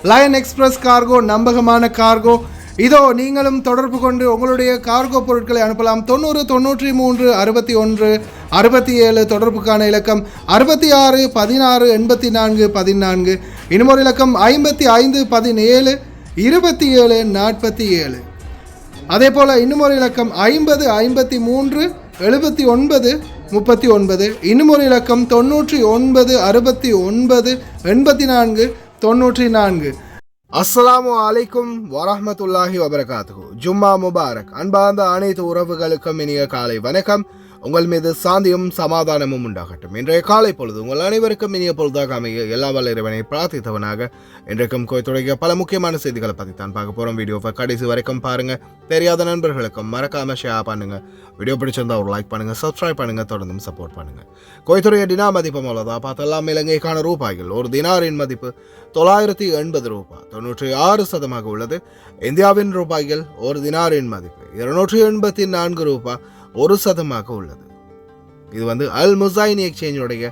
Line express cargo நம்பகமான cargo. இதோ நீங்களும் தொடர்பு கொண்டு உங்களுடைய கார்கோ பொருட்களை அனுப்பலாம். 90 93 61 67 தொடர்புக்கான இலக்கம் 66 16 84 14. இன்னும் இலக்கம் 55 17 27 47. அதே போல் இன்னும் ஒரு இலக்கம் 50 53 79 39. இன்னும் ஒரு இலக்கம் 99 69 84 94. அஸ்ஸலாமு அலைக்கும் வரஹ்மத்துல்லாஹி வபரகாத்துஹு. ஜும்மா முபாரக். அன்பார்ந்த அனைத்து உறவுகளுக்கும் இனிய காலை வணக்கம். உங்கள் மீது சாந்தியும் சமாதானமும் உண்டாகட்டும். இன்றைய காலை பொழுது உங்கள் அனைவருக்கும் இனிய பொழுதாக அமைய எல்லா வல்ல இறைவனை பிரார்த்தித்தவனாக இன்றைக்கும் தொடங்கிய பல முக்கியமான செய்திகளை பற்றி தான் பார்க்க போகிறோம். வீடியோவை கடைசி வரைக்கும் பாருங்க. தெரியாத நண்பர்களுக்கும் மறக்காம ஷேர் பண்ணுங்க. வீடியோ பிடிச்சிருந்தா ஒரு லைக் பண்ணுங்க, சப்ஸ்கிரைப் பண்ணுங்க, தொடர்ந்தும் சப்போர்ட் பண்ணுங்க. கோய்த்துடைய தினா மதிப்பு மூலதா பார்த்தெல்லாம் இலங்கைக்கான ரூபாய்கள் ஒரு தினாரின் மதிப்பு 980 ரூபாய் 96% உள்ளது. இந்தியாவின் ரூபாய்கள் ஒரு தினாரின் மதிப்பு 284 ரூபாய் 1% உள்ளது. இது அல் முசைனி எக்ஸ்சேஞ்சுடைய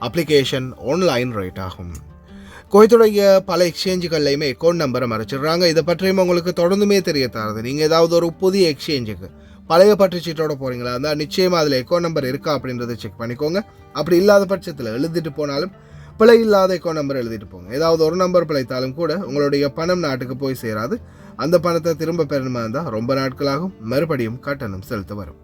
அப்ளிகேஷன் ஆன்லைன் ரேட் ஆகும். கோயத்துடைய பல எக்ஸ்சேஞ்சுகள்லையுமே அக்கௌண்ட் நம்பரை மறைச்சிடுறாங்க. இதை பற்றியும் உங்களுக்கு தொடர்ந்துமே தெரிய தராது. நீங்கள் ஏதாவது ஒரு புதிய எக்ஸ்சேஞ்சுக்கு பழைய பற்றுச்சீட்டோட போகிறீங்களா இருந்தால் நிச்சயமாக அதில் அக்கௌண்ட் நம்பர் இருக்கா அப்படின்றத செக் பண்ணிக்கோங்க. அப்படி இல்லாத பட்சத்தில் எழுதிட்டு போனாலும் பிழை இல்லாத அக்கௌண்ட் நம்பர் எழுதிட்டு போங்க. ஏதாவது ஒரு நம்பர் பிழைத்தாலும் கூட உங்களுடைய பணம் நாட்டுக்கு போய் சேராது. அந்த பணத்தை திரும்ப பெறணுமா இருந்தால் ரொம்ப நாட்களாகும், மறுபடியும் கட்டணம் செலுத்த வரும்.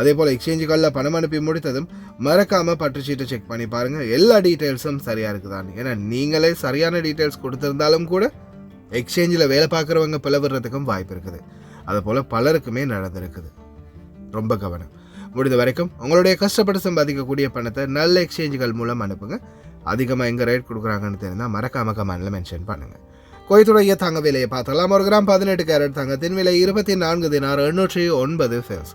அதே போல் எக்ஸ்சேஞ்சுகளில் பணம் அனுப்பி முடித்ததும் மறக்காமல் பற்றுச்சீட்டை செக் பண்ணி பாருங்கள், எல்லா டீட்டெயில்ஸும் சரியாக இருக்குதான்னு. ஏன்னா நீங்களே சரியான டீட்டெயில்ஸ் கொடுத்துருந்தாலும் கூட எக்ஸ்சேஞ்சில் வேலை பார்க்குறவங்க பிளவுறதுக்கும் வாய்ப்பு இருக்குது. அதுபோல் பலருக்குமே நடந்திருக்குது. ரொம்ப கவனம். முடிந்த வரைக்கும் உங்களுடைய கஷ்டப்பட்டு சம்பாதிக்கக்கூடிய பணத்தை நல்ல எக்ஸ்சேஞ்சுகள் மூலம் அனுப்புங்க. அதிகமாக எங்கே ரேட் கொடுக்குறாங்கன்னு தெரிந்தால் மறக்காம கமெண்டில் மென்ஷன் பண்ணுங்கள். கோயத்துடைய தங்க விலையை பார்த்தலாம். 1 கிராம் 18 கேரட் தங்கத்தின் விலை 24 தினார் 809 ஃபேஸ்.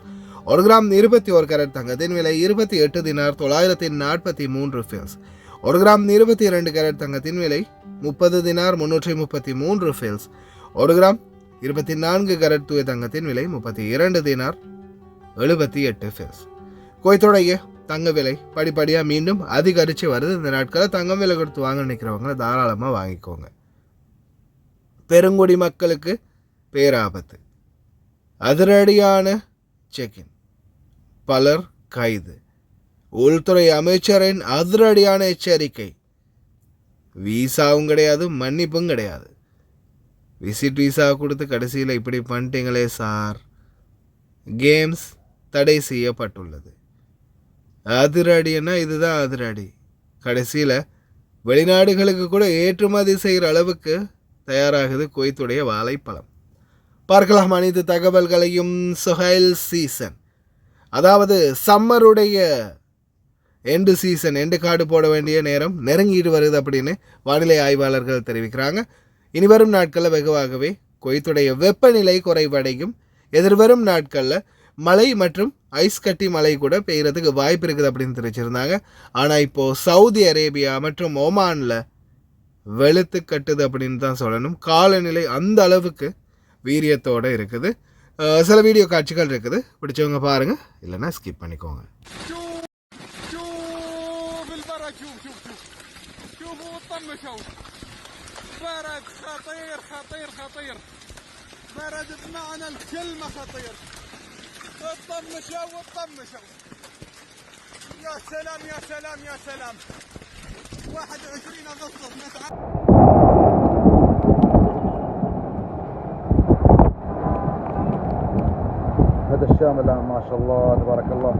1 கிராம் 21 கேரட் தங்கத்தின் விலை 28 தினார் 943 ஃபேஸ். 1 கிராம் 22 கேரட் தங்கத்தின் விலை 30 தினார் 333 ஃபேஸ். 1 கிராம் 24 கேரட் தூய தங்கத்தின் விலை 32 தினார் 78 ஃபேஸ். கோயத்துடைய தங்க விலை படிப்படியாக மீண்டும் அதிகரித்து வருது. இந்த நாட்களில் தங்கம் விலை கொடுத்து வாங்க நினைக்கிறவங்க தாராளமாக வாங்கிக்கோங்க. பெருங்குடி மக்களுக்கு பேராபத்து. அதிரடியான செக்கின், பலர் கைது. உள்துறை அமைச்சரின் அதிரடியான எச்சரிக்கை. வீசாவும் கிடையாது, மன்னிப்பும் கிடையாது. விசிட் வீசா கொடுத்து கடைசியில் இப்படி பண்ணிட்டீங்களே சார். கேம்ஸ் தடை செய்யப்பட்டுள்ளது. அதிரடின்னா இதுதான் அதிரடி. கடைசியில் வெளிநாடுகளுக்கு கூட ஏற்றுமதி செய்கிற அளவுக்கு தயாராகுது குவைத்துடைய வாழைப்பழம். பார்க்கலாம் அனைத்து தகவல்களையும். சுஹைல் சீசன், அதாவது சம்மருடைய எண்டு சீசன், எண்டு கார்டு போட வேண்டிய நேரம் நெருங்கிட்டு வருது அப்படின்னு வானிலை ஆய்வாளர்கள் தெரிவிக்கிறாங்க. இனிவரும் நாட்களில் வெகுவாகவே குவைத்துடைய வெப்பநிலை குறைவடையும். எதிர்வரும் நாட்களில் மழை மற்றும் ஐஸ் கட்டி மழை கூட பெய்யறதுக்கு வாய்ப்பு இருக்குது அப்படின்னு தெரிவிச்சிருந்தாங்க. ஆனால் இப்போது சவுதி அரேபியா மற்றும் ஒமானில் வெளுத்து கட்டுது அப்படின்னு தான் சொல்லணும். காலநிலை அந்த அளவுக்கு வீரியத்தோடு இருக்குது. சில வீடியோ காட்சிகள் இருக்குது, பிடிச்சவங்க பாருங்கள், இல்லைன்னா ஸ்கிப் பண்ணிக்கோங்க. طمشوا وطمشوا. يا سلام يا سلام يا سلام. 21 أغسطس هذا الشام الآن ما شاء الله تبارك الله.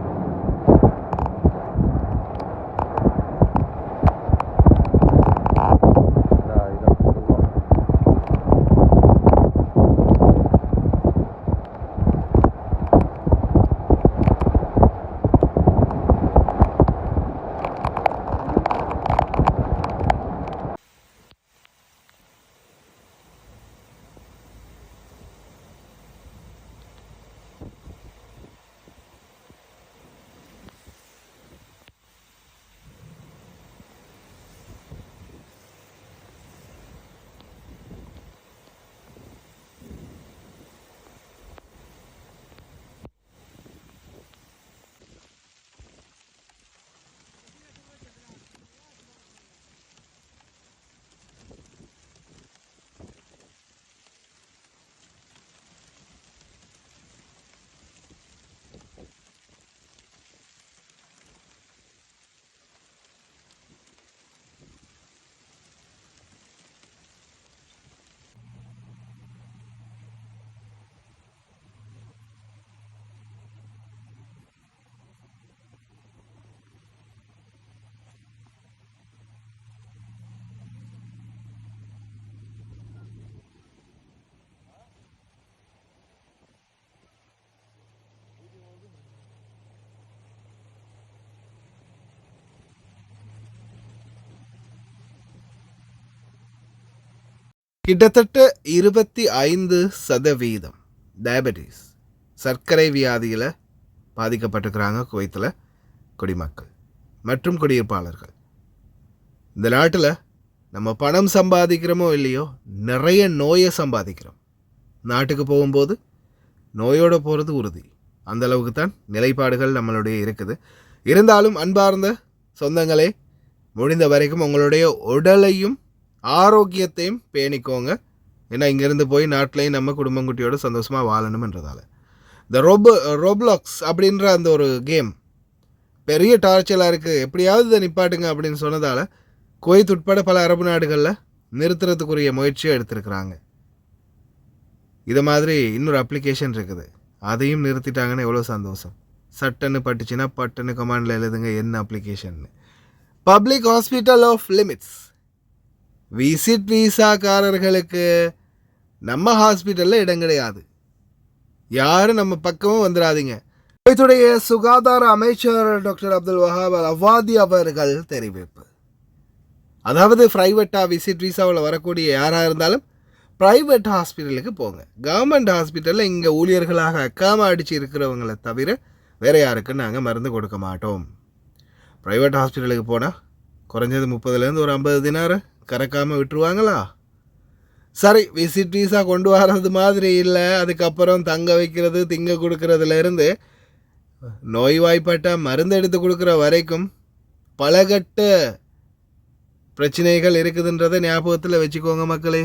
கிட்டத்தட்ட 25% டயபெட்டிஸ் சர்க்கரை வியாதியில் பாதிக்கப்பட்டிருக்கிறாங்க குவைத்தில் குடிமக்கள் மற்றும் குடியிருப்பாளர்கள். இந்த நாட்டில் நம்ம பணம் சம்பாதிக்கிறோமோ இல்லையோ நிறைய நோயை சம்பாதிக்கிறோம். நாட்டுக்கு போகும்போது நோயோடு போகிறது உறுதி. அந்தளவுக்கு தான் நிலைப்பாடுகள் நம்மளுடைய இருக்குது. இருந்தாலும் அன்பார்ந்த சொந்தங்களே, முடிந்த வரைக்கும் உங்களுடைய உடலையும் ஆரோக்கியத்தையும் பேணிக்கோங்க. ஏன்னா இங்கேருந்து போய் நாட்டிலையும் நம்ம குடும்பங்குட்டியோடு சந்தோஷமாக வாழணும்ன்றதால. இந்த ரோப்ளாக்ஸ் அப்படின்ற அந்த ஒரு கேம் பெரிய டார்ச்சலாக இருக்குது, எப்படியாவது இதை நிப்பாட்டுங்க அப்படின்னு சொன்னதால் குவைத் உட்பட பல அரபு நாடுகளில் நிறுத்துறதுக்குரிய முயற்சியை எடுத்திருக்கிறாங்க. இது மாதிரி இன்னொரு அப்ளிகேஷன் இருக்குது, அதையும் நிறுத்திட்டாங்கன்னு எவ்வளோ சந்தோஷம். சட்டன்னு பட்டுச்சுன்னா பட்டுன்னு கமாண்டில் எழுதுங்க என்ன அப்ளிகேஷன்னு. Public hospital off limits. Visit வீசாக்காரர்களுக்கு நம்ம ஹாஸ்பிட்டலில் இடம் கிடையாது. யாரும் நம்ம பக்கமும் வந்துடாதீங்க. குவைத்துடைய சுகாதார அமைச்சர் டாக்டர் அப்துல் வஹாப் அல் அவாதி அவர்கள் தெரிவிப்பு. அதாவது ப்ரைவேட்டாக விசிட் வீசாவில் வரக்கூடிய யாராக இருந்தாலும் ப்ரைவேட் ஹாஸ்பிட்டலுக்கு போங்க. கவர்மெண்ட் ஹாஸ்பிட்டலில் இங்கே ஊழியர்களாக அக்காம அடித்து இருக்கிறவங்களை தவிர வேறு யாருக்கும் நாங்கள் மருந்து கொடுக்க மாட்டோம். ப்ரைவேட் ஹாஸ்பிட்டலுக்கு போனால் குறைஞ்சது 30 ஒரு 50 தினார் கறக்காமல் விட்டுருவாங்களா? சரி, விசிட் வீசா கொண்டு வர்றது மாதிரி இல்லை. அதுக்கப்புறம் தங்க வைக்கிறது, திங்க கொடுக்கறதுலேருந்து நோய்வாய்ப்பட்ட மருந்து எடுத்து கொடுக்குற வரைக்கும் பலகட்ட பிரச்சனைகள் இருக்குதுன்றதை ஞாபகத்தில் வச்சுக்கோங்க மக்களே.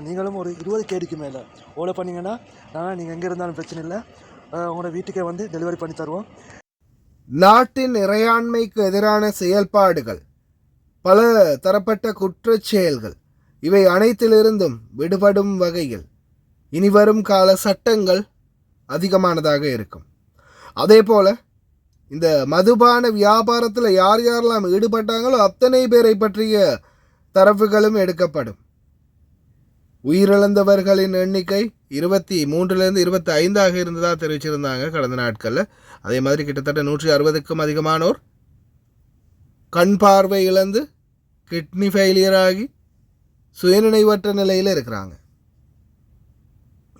நீங்களும் ஒரு 20 கேடிக்கு மேலே ஓலை பண்ணிங்கன்னா நீங்கள் எங்கே இருந்தாலும் பிரச்சனை இல்லை, உங்களோட வீட்டுக்கே வந்து டெலிவரி பண்ணி தருவோம். நாட்டின் இறையாண்மைக்கு எதிரான செயல்பாடுகள், பல தரப்பட்ட குற்றச் செயல்கள், இவை அனைத்திலிருந்தும் விடுபடும் வகையில் இனிவரும் கால சட்டங்கள் அதிகமானதாக இருக்கும். அதே போல் இந்த மதுபான வியாபாரத்தில் யார் யாரெல்லாம் ஈடுபட்டாங்களோ அத்தனை பேரை பற்றிய தரவுகளும் எடுக்கப்படும். உயிரிழந்தவர்களின் எண்ணிக்கை 23 25 இருந்ததாக தெரிவிச்சிருந்தாங்க கடந்த நாட்களில். அதே மாதிரி கிட்டத்தட்ட 160க்கும் அதிகமானோர் கண் பார்வை இழந்து கிட்னி ஃபெயிலியர் ஆகி சுயநினைவற்ற நிலையில் இருக்கிறாங்க.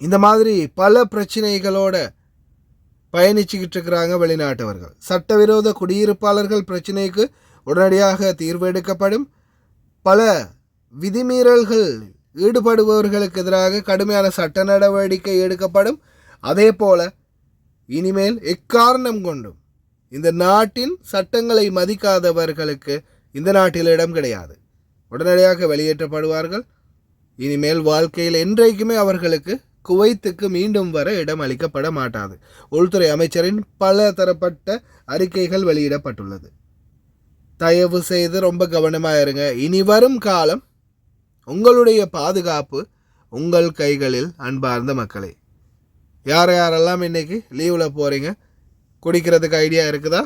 இந்த மாதிரி பல பிரச்சனைகளோட பயணிச்சுக்கிட்டு இருக்கிறாங்க வெளிநாட்டவர்கள். சட்டவிரோத குடியிருப்பாளர்கள் பிரச்சனைக்கு உடனடியாக தீர்வு எடுக்கப்படும். பல விதிமீறல்கள் ஈடுபடுபவர்களுக்கு எதிராக கடுமையான சட்ட நடவடிக்கை எடுக்கப்படும். அதே போல இனிமேல் எக்காரணம் கொண்டும் இந்த நாட்டின் சட்டங்களை மதிக்காதவர்களுக்கு இந்த நாட்டில் இடம் கிடையாது, உடனடியாக வெளியேற்றப்படுவார்கள். இனிமேல் வாழ்க்கையில் என்றைக்குமே அவர்களுக்கு குவைத்துக்கு மீண்டும் வர இடம் அளிக்கப்பட மாட்டாது. உள்துறை அமைச்சரின் பல தரப்பட்ட அறிக்கைகள் வெளியிடப்பட்டுள்ளது. தயவு செய்து ரொம்ப கவனமாக இருங்க. இனி வரும் காலம் உங்களுடைய பாதுகாப்பு உங்கள் கைகளில். அன்பார்ந்த மக்களே, யாரெல்லாம் இன்னைக்கு லீவில் போகிறீங்க, குடிக்கிறதுக்கு ஐடியா இருக்குதா?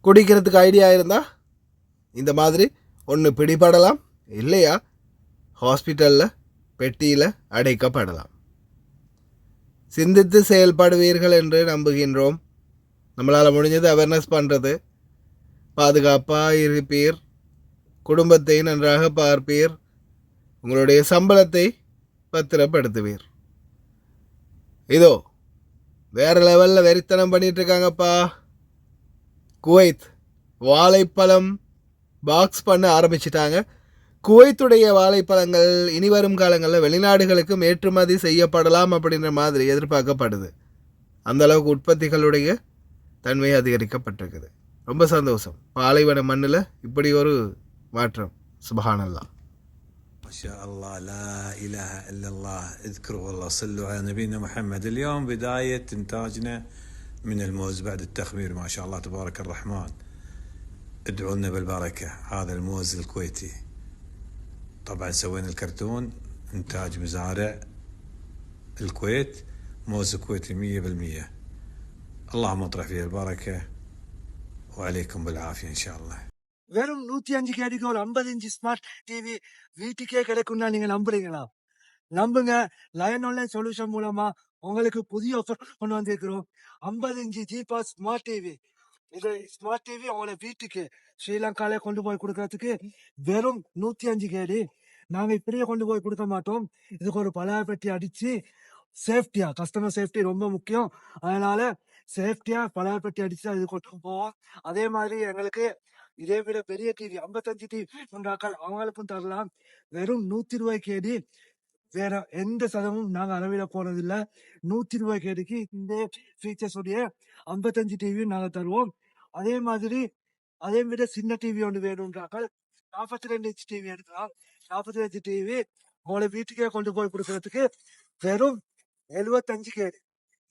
குடிக்கிறதுக்கு ஐடியா இருந்தால் இந்த மாதிரி ஒன்று பிடிபடலாம், இல்லையா ஹாஸ்பிட்டலில் பெட்டியில் அடைக்கப்படலாம். சிந்தித்து செயல்படுவீர்கள் என்று நம்புகின்றோம். நம்மளால் முடிஞ்சது அவேர்னஸ் பண்ணுறது. பாதுகாப்பாக இருப்பீர், குடும்பத்தை நன்றாக பார்ப்பீர், உங்களுடைய சம்பளத்தை பத்திரப்படுத்துவீர். இதோ வேறு லெவலில் வெறித்தனம் பண்ணிகிட்ருக்காங்கப்பா. குவைத் வாழைப்பழம் பாக்ஸ் பண்ண ஆரம்பிச்சிட்டாங்க. குவைத்துடைய வாழைப்பழங்கள் இனி வரும் காலங்களில் வெளிநாடுகளுக்கும் ஏற்றுமதி செய்யப்படலாம் அப்படின்ற மாதிரி எதிர்பார்க்கப்படுது. அந்தளவுக்கு உற்பத்திகளுடைய தன்மை அதிகரிக்கப்பட்டிருக்குது. ரொம்ப சந்தோஷம். பாலைவன மண்ணில் இப்படி ஒரு மாற்றம். சுப்ஹானல்லாஹ். ما شاء الله لا إله إلا الله. اذكروا والله صلوا على نبينا محمد. اليوم بداية إنتاجنا من الموز بعد التخمير ما شاء الله تبارك الرحمن. ادعوا لنا بالبركة. هذا الموز الكويتي طبعا سوينا الكرتون إنتاج مزارع الكويت، موز كويتي 100%. اللهم اطرح فيه البركة وعليكم بالعافية إن شاء الله. வெறும் 105 கேடிக்கு ஒரு 50 இன்ச் ஸ்மார்ட் டிவி வீட்டுக்கே கிடைக்கும்னா நீங்க நம்புறீங்களா? நம்புங்க. லயன் ஆன்லைன் சொல்யூஷன் மூலமா உங்களுக்கு புதிய ஆஃபர் கொண்டு வந்திருக்கிறோம். 50 இன்ச் ஜிபா ஸ்மார்ட் டிவி. இது ஸ்மார்ட் டிவி உங்களை வீட்டுக்கு ஸ்ரீலங்கால கொண்டு போய் கொடுக்கறதுக்கு வெறும் 105 கேடி. நாங்க இப்படியே கொண்டு போய் கொடுக்க மாட்டோம். இதுக்கு ஒரு பலார் பெட்டி அடிச்சு சேஃப்டியா, கஸ்டமர் சேஃப்டி ரொம்ப முக்கியம். அதனால சேஃப்டியா பலார் பெட்டி அடிச்சு அது கொண்டு போவோம். அதே மாதிரி எங்களுக்கு இதே விட பெரிய டிவி 55 டிவி உண்டாக்கள் அவங்களுக்கும் தரலாம். வெறும் 120 கேடி. வேற எந்த சதமும் நாங்க அளவிட போனதில்ல. 120 கேடிக்கு இந்த ஃபீச்சர்ஸ் உடைய 55 டிவியும் நாங்க தருவோம். அதே மாதிரி அதே விட சின்ன டிவி ஒன்று வேணும்ன்றாக்கள் 42 இன்ச் டிவி எடுக்கலாம். 42 டிவி உங்களை வீட்டுக்கே கொண்டு போய் கொடுக்கறதுக்கு வெறும் 75 கேடி.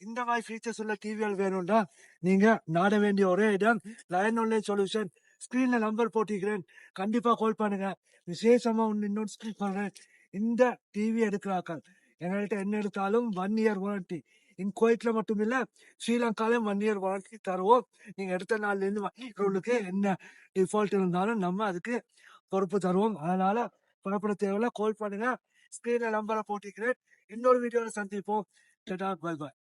இந்த மாதிரி ஃபீச்சர்ஸ் உள்ள டிவிகள் வேணும்னா நீங்க நாட வேண்டிய ஒரே இடம் லயன் ஆன்லைன் சொல்யூஷன். ஸ்கிரீன்ல நம்பர் போட்டிருக்கிறேன், கண்டிப்பா கால் பண்ணுங்க. விசேஷமா இன்னொரு ஸ்கிரீன் பண்றேன். இந்த டிவி எடுக்கிறாக்கள் எங்கள்கிட்ட என்ன எடுத்தாலும் 1 இயர் வாரண்டி. குவைட்ல மட்டும் இல்ல ஸ்ரீலங்காலையும் 1 இயர் வாரண்டி தருவோம். நீங்க எடுத்த நாள்ல இருந்து உங்களுக்கு என்ன டிஃபால்ட் இருந்தாலும் நம்ம அதுக்கு பொறுப்பு தருவோம். அதனால புறப்பட தேவையில்ல, கால் பண்ணுங்க. ஸ்கிரீன்ல நம்பரை போட்டிருக்கிறேன். இன்னொரு வீடியோல சந்திப்போம். Bye bye.